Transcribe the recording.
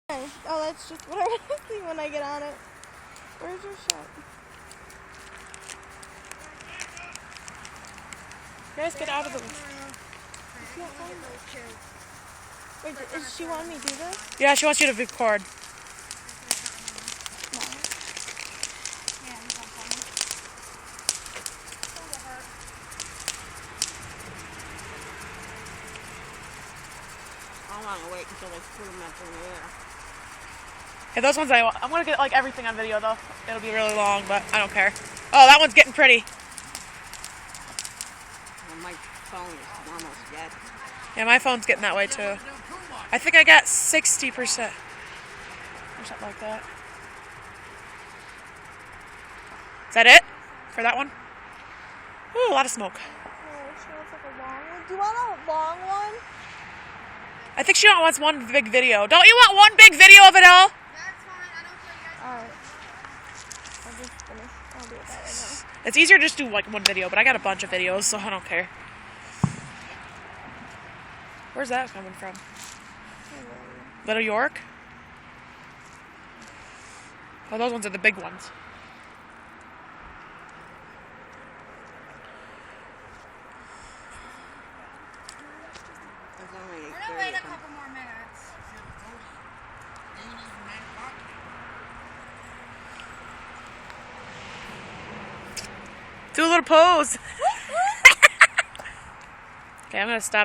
Oh, that's just what I want to see when I get on it. Where's your shot? You guys get out of the... Wait, is she wanting me to do this? Yeah, she wants you to record. I want to wait until they put them up in the air. Yeah, those ones I'm going to get like everything on video though. It'll be really long, but I don't care. Oh, that one's getting pretty. Well, my phone is almost dead. Yeah, my phone's getting that way too. I think I got 60%. Or something like that. Is that it? For that one? Ooh, a lot of smoke. Oh, she wants like a long one. Do you want a long one? I think she wants one big video. Don't you want one big video of it all? That's fine. I don't care. You guys. Alright. I'll do it that right now. It's easier to just do like one video, but I got a bunch of videos, so I don't care. Where's that coming from? Little York? Oh, those ones are the big ones. There's only We're gonna wait a couple more minutes. Do a little pose. Okay, I'm gonna stop.